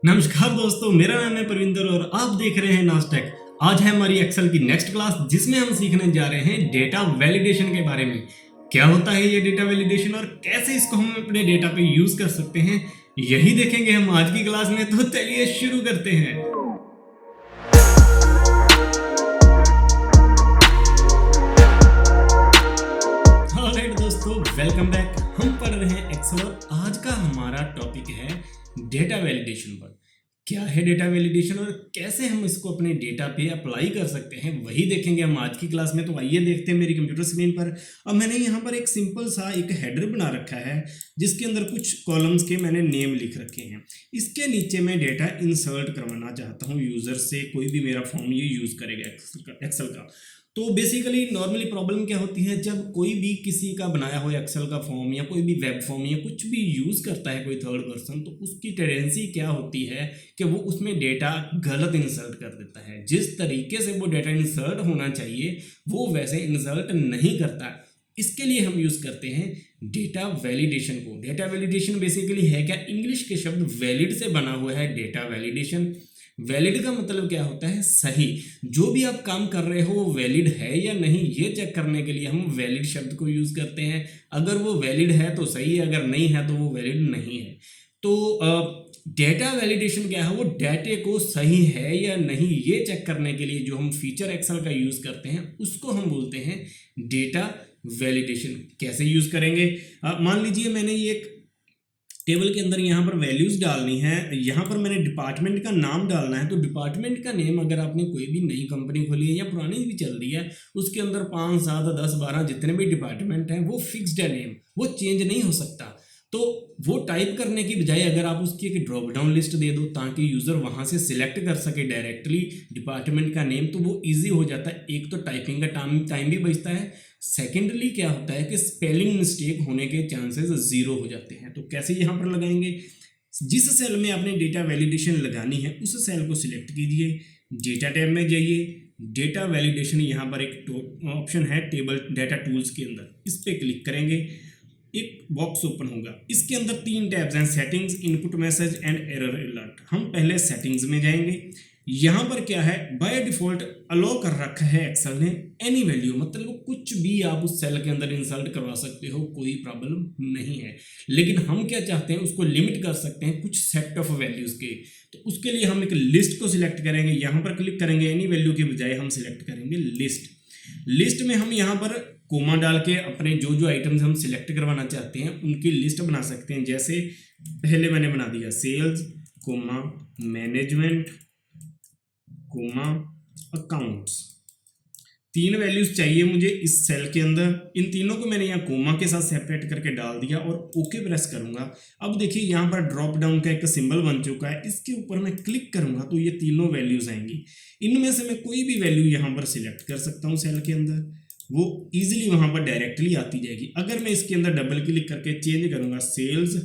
नमस्कार दोस्तों, मेरा नाम है प्रविंदर और आप देख रहे हैं नास्टेक। आज है हमारी एक्सेल की नेक्स्ट क्लास जिसमें हम सीखने जा रहे हैं डेटा वैलिडेशन के बारे में। क्या होता है ये डेटा वैलिडेशन और कैसे इसको हम अपने डेटा पे यूज कर सकते हैं, यही देखेंगे हम आज की क्लास में। तो चलिए शुरू करते हैं। ऑलराइट दोस्तों, वेलकम बैक। हम पढ़ रहे हैं एक्सेल और आज का हमारा टॉपिक है डेटा वैलिडेशन पर। क्या है डेटा वैलिडेशन और कैसे हम इसको अपने डेटा पे अप्लाई कर सकते हैं, वही देखेंगे हम आज की क्लास में। तो आइए देखते हैं मेरी कंप्यूटर स्क्रीन पर। अब मैंने यहाँ पर एक सिंपल सा एक हेडर बना रखा है जिसके अंदर कुछ कॉलम्स के मैंने नेम लिख रखे हैं। इसके नीचे मैं डेटा इंसर्ट करवाना चाहता हूँ यूज़र से। कोई भी मेरा फॉर्म ये यूज़ करेगा एक्सेल का। तो बेसिकली नॉर्मली प्रॉब्लम क्या होती है, जब कोई भी किसी का बनाया हुआ एक्सेल का फॉर्म या कोई भी वेब फॉर्म या कुछ भी यूज़ करता है कोई थर्ड पर्सन, तो उसकी टेंडेंसी क्या होती है कि वो उसमें डेटा गलत इंसर्ट कर देता है। जिस तरीके से वो डेटा इंसर्ट होना चाहिए वो वैसे इंसर्ट नहीं करता। इसके लिए हम यूज़ करते हैं डेटा वैलिडेशन को। डेटा वैलिडेशन बेसिकली है क्या, इंग्लिश के शब्द वैलिड से बना हुआ है डेटा वैलिडेशन। वैलिड का मतलब क्या होता है, सही। जो भी आप काम कर रहे हो वो वैलिड है या नहीं, ये चेक करने के लिए हम वैलिड शब्द को यूज़ करते हैं। अगर वो वैलिड है तो सही है, अगर नहीं है तो वो वैलिड नहीं है। तो डेटा वैलिडेशन क्या है, वो डाटे को सही है या नहीं ये चेक करने के लिए जो हम फीचर एक्सेल का यूज़ करते हैं उसको हम बोलते हैं डेटा वैलिडेशन। कैसे यूज़ करेंगे, मान लीजिए मैंने ये एक टेबल के अंदर यहाँ पर वैल्यूज़ डालनी है। यहाँ पर मैंने डिपार्टमेंट का नाम डालना है। तो डिपार्टमेंट का नेम अगर आपने कोई भी नई कंपनी खोली है या पुरानी भी चल रही है, उसके अंदर 5, 7, 10, 12 जितने भी डिपार्टमेंट हैं वो फिक्स्ड है नेम, वो चेंज नहीं हो सकता। तो वो टाइप करने की बजाय अगर आप उसकी एक ड्रॉप डाउन लिस्ट दे दो ताकि यूज़र वहाँ से सिलेक्ट कर सके डायरेक्टली डिपार्टमेंट का नेम, तो वो ईजी हो जाता है। एक तो टाइपिंग का टाइम भी बचता है। सेकेंडली क्या होता है कि स्पेलिंग मिस्टेक होने के चांसेस ज़ीरो हो जाते हैं। तो कैसे यहाँ पर लगाएंगे, जिस सेल में आपने डेटा वैलिडेशन लगानी है उस सेल को सिलेक्ट कीजिए, डेटा टैब में जाइए, डेटा वैलिडेशन यहाँ पर एक ऑप्शन है टेबल डेटा टूल्स के अंदर, इस पर क्लिक करेंगे, एक बॉक्स ओपन होगा। इसके अंदर 3 टैब्स हैं, settings, input message and error alert. हम पहले सेटिंग्स में जाएंगे। यहाँ पर क्या है, बाय डिफॉल्ट अलो कर रखा है एक्सेल ने एनी वैल्यू, मतलब कुछ भी आप उस सेल के अंदर इंसर्ट करवा सकते हो, कोई प्रॉब्लम नहीं है। लेकिन हम क्या चाहते हैं, उसको लिमिट कर सकते हैं कुछ सेट ऑफ वैल्यूज़ के। तो उसके लिए हम एक लिस्ट को सिलेक्ट करेंगे, यहाँ पर क्लिक करेंगे, एनी वैल्यू के बजाय हम सिलेक्ट करेंगे लिस्ट। लिस्ट में हम यहाँ पर कोमा डाल के अपने जो जो आइटम्स हम सिलेक्ट करवाना चाहते हैं उनकी लिस्ट बना सकते हैं। जैसे पहले मैंने बना दिया sales, comma management, comma accounts. 3 values चाहिए मुझे इस सेल के अंदर। इन तीनों को मैंने यहाँ कोमा के साथ सेपरेट करके डाल दिया और ओके प्रेस करूंगा। अब देखिए यहाँ पर ड्रॉप डाउन का एक सिंबल बन चुका है, इसके ऊपर मैं क्लिक करूंगा तो ये तीनों वैल्यूज आएंगी। इनमें से मैं कोई भी वैल्यू यहाँ पर सिलेक्ट कर सकता हूँ सेल के अंदर, वो इजीली वहां पर डायरेक्टली आती जाएगी। अगर मैं इसके अंदर डबल क्लिक करके चेंज करूंगा सेल्स,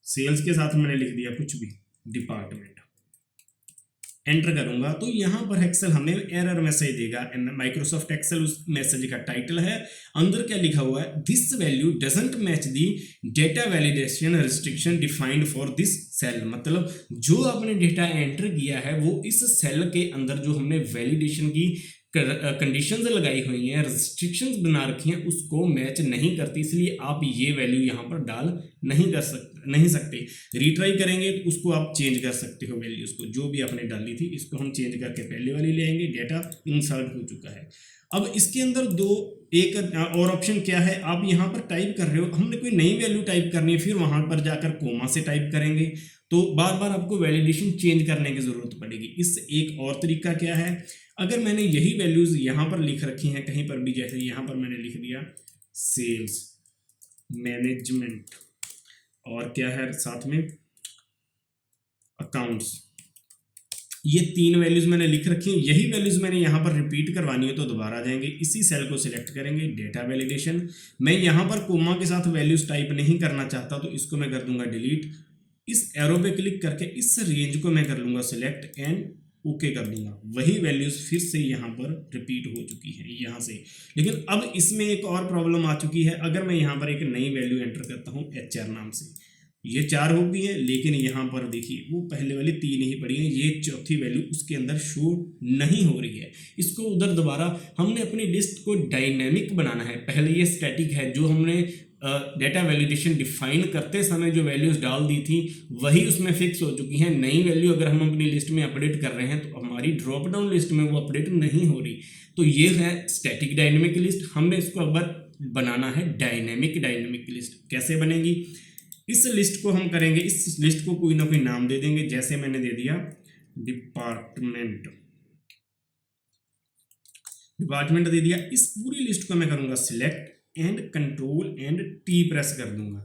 सेल्स के साथ मैंने लिख दिया कुछ भी डिपार्टमेंट, एंटर करूंगा तो यहाँ पर एक्सेल हमें एरर मैसेज देगा। माइक्रोसॉफ्ट एक्सेल उस मैसेज का टाइटल है। अंदर क्या लिखा हुआ है, this value doesn't match the data validation restriction defined for this cell. मतलब जो आपने डेटा एंटर किया है वो इस सेल के अंदर जो हमने वैलिडेशन की कंडीशंस लगाई हुई हैं, रिस्ट्रिक्शंस बना रखी हैं, उसको मैच नहीं करती। इसलिए आप ये वैल्यू यहाँ पर डाल नहीं सकते। रीट्राई करेंगे तो उसको आप चेंज कर सकते हो वैल्यूज़ को, जो भी आपने डाली थी इसको हम चेंज करके पहले वाली ले आएंगे। डेटा इंसर्ट हो चुका है। अब इसके अंदर एक और ऑप्शन क्या है, आप यहाँ पर टाइप कर रहे हो, हमने कोई नई वैल्यू टाइप करनी है, फिर वहाँ पर जाकर कोमा से टाइप करेंगे तो बार बार आपको वैलिडेशन चेंज करने की ज़रूरत पड़ेगी। इस एक और तरीका क्या है, अगर मैंने यही वैल्यूज़ यहाँ पर लिख रखी हैं कहीं पर भी, जैसे यहाँ पर मैंने लिख दिया सेल्स, मैनेजमेंट और क्या है साथ में अकाउंट्स, ये 3 वैल्यूज मैंने लिख रखी हैं। यही वैल्यूज मैंने यहाँ पर रिपीट करवानी है तो दोबारा जाएंगे, इसी सेल को सिलेक्ट करेंगे, डेटा वैलिडेशन। मैं यहाँ पर कोमा के साथ वैल्यूज टाइप नहीं करना चाहता तो इसको मैं कर दूंगा डिलीट। इस एरो पे क्लिक करके इस रेंज को मैं कर लूँगा सिलेक्ट एंड ओके कर दूंगा। वही वैल्यूज फिर से यहाँ पर रिपीट हो चुकी है यहाँ से। लेकिन अब इसमें एक और प्रॉब्लम आ चुकी है। अगर मैं यहाँ पर एक नई वैल्यू एंटर करता हूँ HR नाम से, ये 4 हो गई है, लेकिन यहाँ पर देखिए वो पहले वाली 3 ही पड़ी हैं, ये चौथी वैल्यू उसके अंदर शो नहीं हो रही है। इसको उधर दोबारा हमने अपनी लिस्ट को डायनेमिक बनाना है। पहले ये स्टैटिक है, जो हमने डेटा वैलिडेशन डिफाइन करते समय जो वैल्यूज डाल दी थी वही उसमें फिक्स हो चुकी हैं। नई वैल्यू अगर हम अपनी लिस्ट में अपडेट कर रहे हैं तो हमारी ड्रॉप डाउन लिस्ट में वो अपडेट नहीं हो रही। तो ये है स्टैटिक डायनेमिक लिस्ट। हमने इसको अगर बनाना है डायनेमिक लिस्ट। कैसे बनेगी? इस लिस्ट को हम करेंगे, इस लिस्ट को कोई ना कोई नाम दे देंगे। जैसे मैंने दे दिया डिपार्टमेंट दे दिया। इस पूरी लिस्ट को मैं करूंगा select and control and T press कर दूंगा।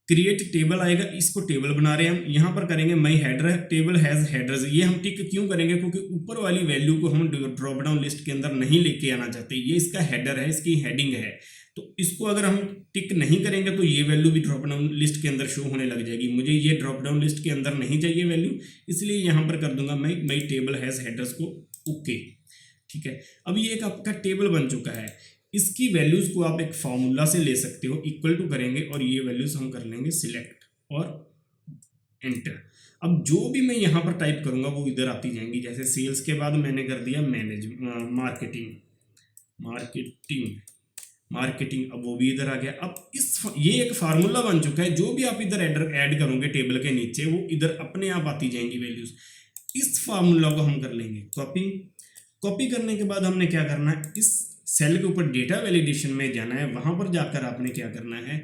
क्रिएट टेबल आएगा, इसको टेबल बना रहे हैं हम। यहाँ पर करेंगे माई हेडर टेबल हैज हेडर्स। ये हम टिक क्यों करेंगे? क्योंकि ऊपर वाली वैल्यू को हम ड्रॉप डाउन लिस्ट के अंदर नहीं लेके आना चाहते। ये इसका हेडर है, इसकी हेडिंग है। तो इसको अगर हम टिक नहीं करेंगे तो ये वैल्यू भी ड्रॉप डाउन लिस्ट के अंदर शो होने लग जाएगी। मुझे ये ड्रॉप डाउन लिस्ट के अंदर नहीं चाहिए वैल्यू, इसलिए यहाँ पर कर दूंगा मैं माई टेबल हैज हेडर्स को ओके। ठीक है, अब ये एक आपका टेबल बन चुका है। इसकी वैल्यूज को आप एक फार्मूला से ले सकते हो, इक्वल टू करेंगे और ये वैल्यूज हम कर लेंगे सिलेक्ट और एंटर। अब जो भी मैं यहाँ पर टाइप करूँगा वो इधर आती जाएंगी। जैसे सेल्स के बाद मैंने कर दिया मार्केटिंग, अब वो भी इधर आ गया। अब ये एक फार्मूला बन चुका है। जो भी आप इधर ऐड करोगे टेबल के नीचे वो इधर अपने आप आती जाएंगी वैल्यूज। इस फार्मूला को हम कर लेंगे कॉपी करने के बाद हमने क्या करना है, इस सेल के ऊपर डेटा वैलिडेशन में जाना है। वहां पर जाकर आपने क्या करना है,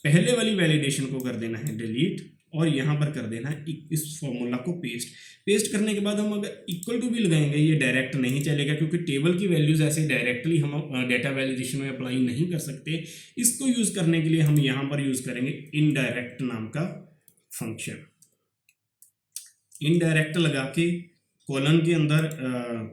पहले वाली वैलिडेशन को कर देना है डिलीट और यहाँ पर कर देना है इस फॉर्मूला को पेस्ट करने के बाद हम अगर इक्वल टू भी लगाएंगे ये डायरेक्ट नहीं चलेगा, क्योंकि टेबल की वैल्यूज ऐसे डायरेक्टली हम डेटा वैलिडेशन में अप्लाई नहीं कर सकते। इसको यूज करने के लिए हम यहाँ पर यूज करेंगे इनडायरेक्ट नाम का फंक्शन। इनडायरेक्ट लगा के कॉलन के अंदर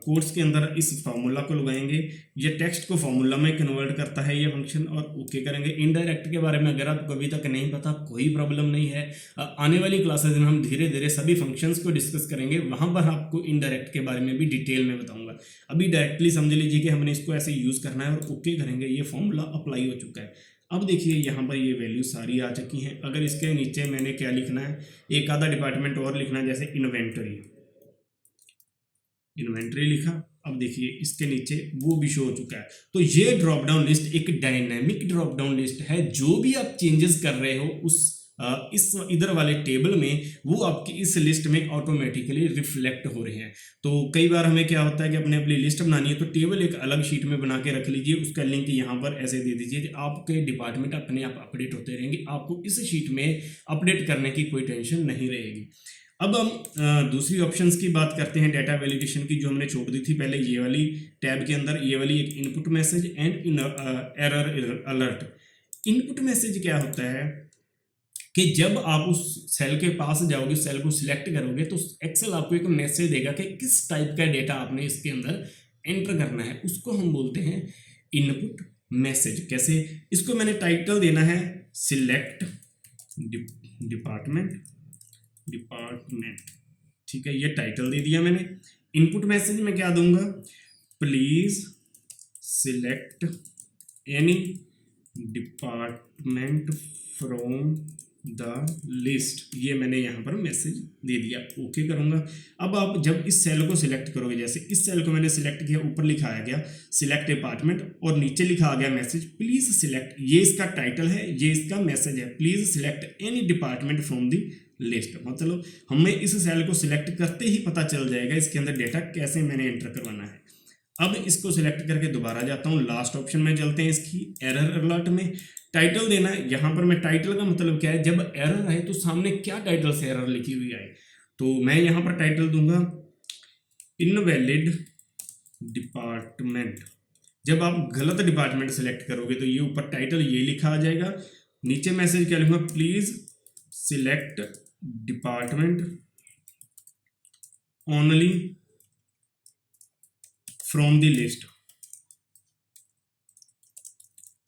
कोट्स के अंदर इस फार्मूला को लगाएंगे। ये टेक्स्ट को फार्मूला में कन्वर्ट करता है ये फंक्शन, और ओके करेंगे। इनडायरेक्ट के बारे में अगर आपको अभी तक नहीं पता कोई प्रॉब्लम नहीं है, आने वाली क्लासेस में हम धीरे धीरे सभी फंक्शंस को डिस्कस करेंगे। वहां पर आपको इनडायरेक्ट के बारे में भी डिटेल में बताऊंगा। अभी डायरेक्टली समझ लीजिए कि हमने इसको ऐसे यूज़ करना है और ओके करेंगे। ये फॉर्मूला अप्लाई हो चुका है। अब देखिए यहाँ पर ये वैल्यू सारी आ चुकी हैं। अगर इसके नीचे मैंने क्या लिखना है, एक आधा डिपार्टमेंट और लिखना है, जैसे इन्वेंट्री लिखा। अब देखिए इसके नीचे वो भी शो हो चुका है। तो ये ड्रॉप डाउन लिस्ट एक डायनेमिक ड्रॉप डाउन लिस्ट है। जो भी आप चेंजेस कर रहे हो इस इधर वाले टेबल में वो आपकी इस लिस्ट में ऑटोमेटिकली रिफ्लेक्ट हो रहे हैं। तो कई बार हमें क्या होता है कि अपनी लिस्ट बनानी है तो टेबल एक अलग शीट में बना के रख लीजिए, उसका लिंक यहाँ पर ऐसे दे दीजिए कि आपके डिपार्टमेंट अपने आप अपडेट होते रहेंगे। आपको इस शीट में अपडेट करने की कोई टेंशन नहीं रहेगी। अब हम दूसरी ऑप्शंस की बात करते हैं डेटा वैलिडेशन की, जो हमने छोड़ दी थी पहले ये वाली टैब के अंदर। ये वाली एक input message and error alert. Input message क्या होता है कि जब आप उस सेल के पास जाओगे, सेल को सिलेक्ट करोगे तो एक्सेल आपको एक मैसेज देगा कि किस टाइप का डेटा आपने इसके अंदर एंटर करना है। उसको हम बोलते हैं इनपुट मैसेज। कैसे? इसको मैंने टाइटल देना है सिलेक्ट डिपार्टमेंट। ठीक है, ये टाइटल दे दिया मैंने। इनपुट मैसेज में क्या दूंगा, please select any department from the list. ये मैंने यहाँ पर मैसेज दे दिया, ओके करूँगा। अब आप जब इस सेल को सिलेक्ट करोगे, जैसे इस सेल को मैंने सिलेक्ट किया, ऊपर लिखा आ गया सिलेक्ट डिपार्टमेंट और नीचे लिखा आ गया मैसेज प्लीज सिलेक्ट। ये इसका टाइटल है, ये इसका मैसेज है, please select any department from the list. मतलब हमें इस सेल को सिलेक्ट करते ही पता चल जाएगा इसके अंदर डेटा कैसे मैंने एंटर करवाना है। अब इसको सिलेक्ट करके दोबारा जाता हूँ, लास्ट ऑप्शन में चलते हैं इसकी एरर अलर्ट में। टाइटल देना है। यहाँ पर मैं टाइटल का मतलब क्या है, जब एरर आए तो सामने क्या टाइटल से एरर लिखी हुई आए, तो मैं यहाँ पर टाइटल दूंगा इनवैलिड डिपार्टमेंट। जब आप गलत डिपार्टमेंट सेलेक्ट करोगे तो ये ऊपर टाइटल ये लिखा आ जाएगा, नीचे मैसेज क्या लिखूंगा, please select department only from the list.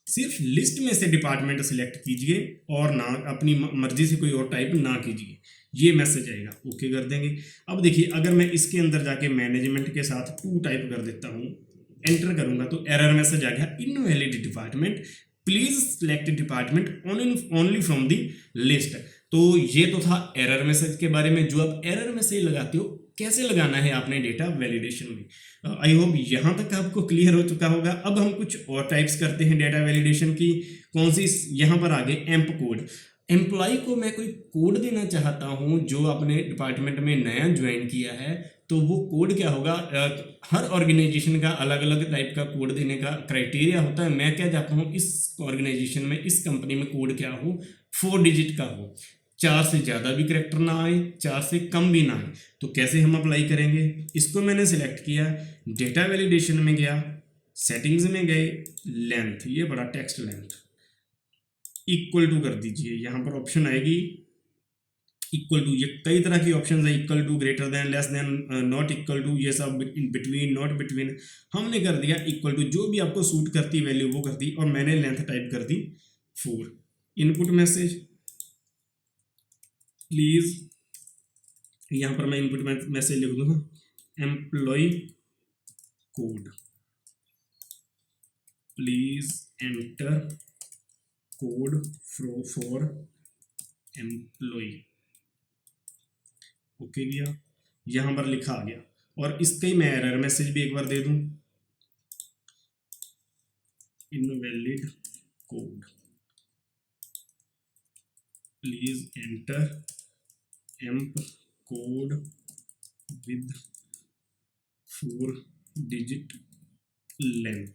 सिर्फ लिस्ट में से डिपार्टमेंट सिलेक्ट कीजिए और ना अपनी मर्जी से कोई और टाइप ना कीजिए। ये मैसेज आएगा, ओके कर देंगे। अब देखिए अगर मैं इसके अंदर जाके मैनेजमेंट के साथ 2 टाइप कर देता हूँ, एंटर करूंगा तो एरर मैसेज आ गया invalid department, please select department only from the list. तो ये तो था एरर मैसेज के बारे में। जो आप एरर मैसेज लगाते हो कैसे लगाना है आपने डेटा वैलिडेशन में, आई होप यहाँ तक आपको क्लियर हो चुका होगा। अब हम कुछ और टाइप्स करते हैं डेटा वैलिडेशन की। कौन सी, यहाँ पर आगे एम्प कोड। एम्प्लॉय को मैं कोई कोड देना चाहता हूँ जो अपने डिपार्टमेंट में नया ज्वाइन किया है, तो वो कोड क्या होगा, हर ऑर्गेनाइजेशन का अलग अलग टाइप का कोड देने का क्राइटेरिया होता है। मैं क्या चाहता हूँ इस ऑर्गेनाइजेशन में, इस कंपनी में कोड क्या हो, 4 डिजिट का हो, 4 से ज़्यादा भी करेक्टर ना आए, 4 से कम भी ना आए। तो कैसे हम अप्लाई करेंगे, इसको मैंने सिलेक्ट किया, डेटा वैलिडेशन में गया, सेटिंग्स में गए, लेंथ, ये बड़ा टेक्स्ट लेंथ इक्वल टू कर दीजिए। यहाँ पर ऑप्शन आएगी इक्वल टू, ये कई तरह की ऑप्शन है, equal to, greater than, less than, not equal to, ये सब बिटवीन, नॉट बिटवीन। हमने कर दिया इक्वल टू, जो भी आपको सूट करती वैल्यू वो कर दी, और मैंने लेंथ टाइप कर दी 4। इनपुट मैसेज प्लीज, यहाँ पर मैं इनपुट मैसेज लिख दूंगा employ code, please enter code for employ. Okay गया, यहाँ पर लिखा आ गया। और इसका ही मैं एरर मैसेज भी एक बार दे दूं, invalid code, please enter amp code with 4 digit length.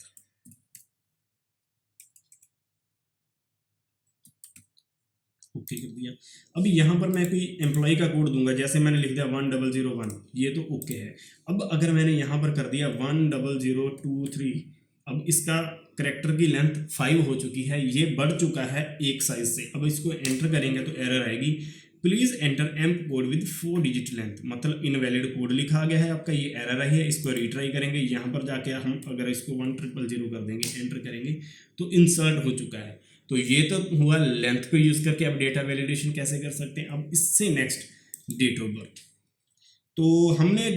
Okay कर दिया। अभी यहाँ पर मैं कोई एम्प्लॉय का कोड दूंगा, जैसे मैंने लिख दिया 1001, ये तो ओके है। अब अगर मैंने यहाँ पर कर दिया 10023, अब इसका करेक्टर की लेंथ 5 हो चुकी है, ये बढ़ चुका है एक साइज से। अब इसको एंटर करेंगे तो एरर आएगी, please enter amp code with 4 digit length, मतलब इनवैलिड कोड लिखा गया है आपका, ये एरर आई है। इसको रीट्राई करेंगे, यहाँ पर जाके हम अगर इसको 1000 कर देंगे, एंटर करेंगे तो इंसर्ट हो चुका है। तो ये तो हुआ लेंथ को यूज करके आप डेटा वैलिडेशन कैसे कर सकते हैं। अब इससे नेक्स्ट डेट ऑफ बर्थ। तो हमने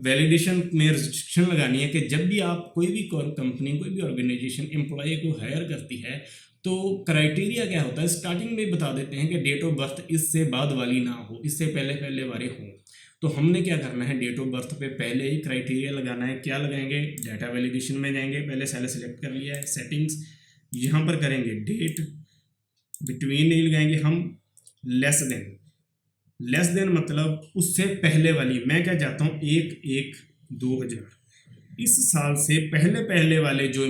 वैलिडेशन में रिस्ट्रिक्शन लगानी है कि जब भी आप कोई भी कंपनी, कोई भी ऑर्गेनाइजेशन एम्प्लॉय को हायर करती है, तो क्राइटेरिया क्या होता है, स्टार्टिंग में बता देते हैं कि डेट ऑफ बर्थ इससे बाद वाली ना हो, इससे पहले पहले वाले हों। तो हमने क्या करना है, डेट ऑफ बर्थ पे पहले ही क्राइटेरिया लगाना है। क्या लगाएंगे, डाटा वैलिडेशन में जाएंगे, पहले सेल सेलेक्ट कर लिया है, सेटिंग्स, यहाँ पर करेंगे डेट, बिटवीन नहीं लगाएंगे हम, लेस देन। लेस देन मतलब उससे पहले वाली, मैं क्या चाहता हूँ 1/1/2000, इस साल से पहले पहले वाले जो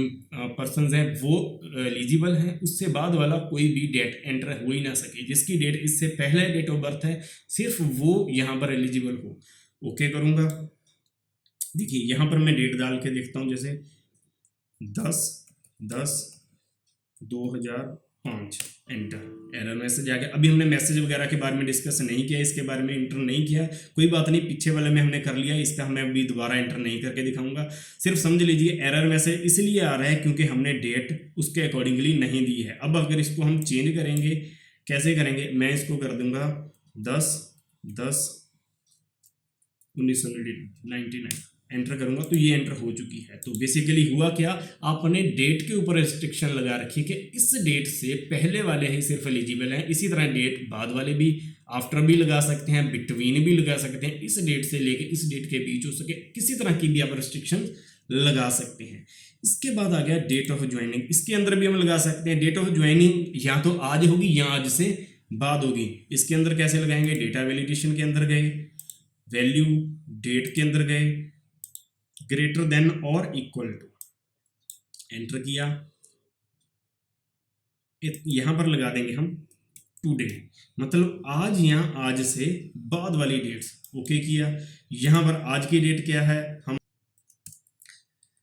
पर्सन्स हैं वो एलिजिबल हैं, उससे बाद वाला कोई भी डेट एंटर हो ही ना सके। जिसकी डेट इससे पहले डेट ऑफ बर्थ है सिर्फ वो यहाँ पर एलिजिबल हो। ओके करूँगा, देखिए यहाँ पर मैं डेट डाल के देखता हूँ, जैसे 10/10/2005, एंटर, एरर मैसेज आ गया। अभी हमने मैसेज वगैरह के बारे में डिस्कस नहीं किया, इसके बारे में इंटर नहीं किया, कोई बात नहीं, पीछे वाले में हमने कर लिया, इसका मैं अभी दोबारा इंटर नहीं करके दिखाऊंगा। सिर्फ समझ लीजिए एरर मैसेज इसलिए आ रहा है क्योंकि हमने डेट उसके अकॉर्डिंगली नहीं दी है। अब अगर इसको हम चेंज करेंगे, कैसे करेंगे, मैं इसको कर दूंगा 10/10/1999, एंटर करूंगा तो ये एंटर हो चुकी है। तो बेसिकली हुआ क्या, आपने डेट के ऊपर रिस्ट्रिक्शन लगा रखी कि इस डेट से पहले वाले ही सिर्फ एलिजिबल हैं। इसी तरह डेट बाद वाले भी, आफ्टर भी लगा सकते हैं, बिटवीन भी लगा सकते हैं, इस डेट से लेके इस डेट के बीच हो सके, किसी तरह की भी आप रिस्ट्रिक्शन लगा सकते हैं। इसके बाद आ गया डेट ऑफ ज्वाइनिंग, इसके अंदर भी हम लगा सकते हैं। डेट ऑफ ज्वाइनिंग या तो आज होगी या आज से बाद होगी। इसके अंदर कैसे लगाएंगे, डेटा वैलिडेशन के अंदर गए, वैल्यू डेट के अंदर गए, ग्रेटर देन और इक्वल टू, एंटर किया, यहां पर लगा देंगे हम टुडे, मतलब आज या आज से बाद वाली डेट्स। ओके किया, यहां पर आज की डेट क्या है, हम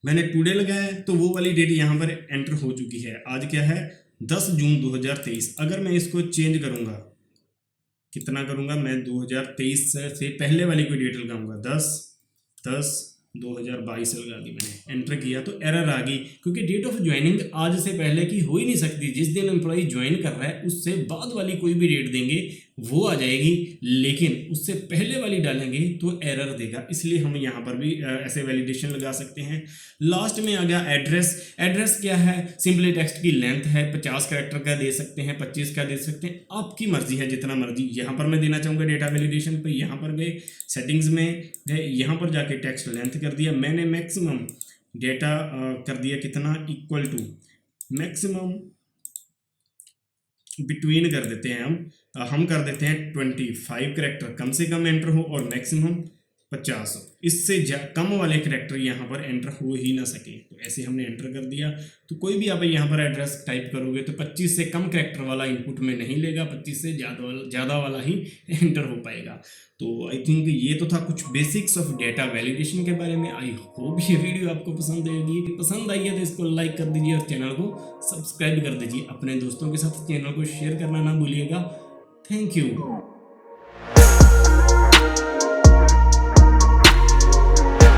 मैंने टुडे लगाया है तो वो वाली डेट यहां पर एंटर हो चुकी है। आज क्या है, 10 जून 2023। अगर मैं इसको चेंज करूंगा, कितना करूंगा मैं, 2023 से पहले वाली कोई डेट लगाऊंगा, 10/10/2022 लगा दी मैंने, एंटर किया तो एरर आ गई, क्योंकि डेट ऑफ ज्वाइनिंग आज से पहले की हो ही नहीं सकती। जिस दिन एम्प्लॉय ज्वाइन कर रहा है उससे बाद वाली कोई भी डेट देंगे वो आ जाएगी, लेकिन उससे पहले वाली डालेंगे तो एरर देगा, इसलिए हम यहाँ पर भी ऐसे वैलिडेशन लगा सकते हैं। लास्ट में आ गया एड्रेस। एड्रेस क्या है, सिंपली टेक्स्ट की लेंथ है, 50 कैरेक्टर का दे सकते हैं, 25 का दे सकते हैं, आपकी मर्जी है जितना मर्जी। यहाँ पर मैं देना चाहूँगा डेटा वैलिडेशन पे, यहाँ पर गए सेटिंग्स में गए, यहाँ पर जाके टेक्स्ट लेंथ कर दिया मैंने, मैक्सिमम डेटा कर दिया कितना, इक्वल टू मैक्सिमम बिटवीन कर देते हैं हम कर देते हैं 25 करेक्टर कम से कम एंटर हो और मैक्सिमम 50 हो, इससे कम वाले करेक्टर यहाँ पर एंटर हो ही ना सके। तो ऐसे हमने एंटर कर दिया। तो कोई भी आप यहाँ पर एड्रेस टाइप करोगे तो 25 से कम करेक्टर वाला इनपुट में नहीं लेगा, 25 से ज़्यादा वाला ही एंटर हो पाएगा। तो आई थिंक ये तो था कुछ बेसिक्स ऑफ डेटा वैलिडेशन के बारे में। आई होप ये वीडियो आपको पसंद आएगी, पसंद आई है तो इसको लाइक कर दीजिए और चैनल को सब्सक्राइब कर दीजिए। अपने दोस्तों के साथ चैनल को शेयर करना ना भूलिएगा। Thank you.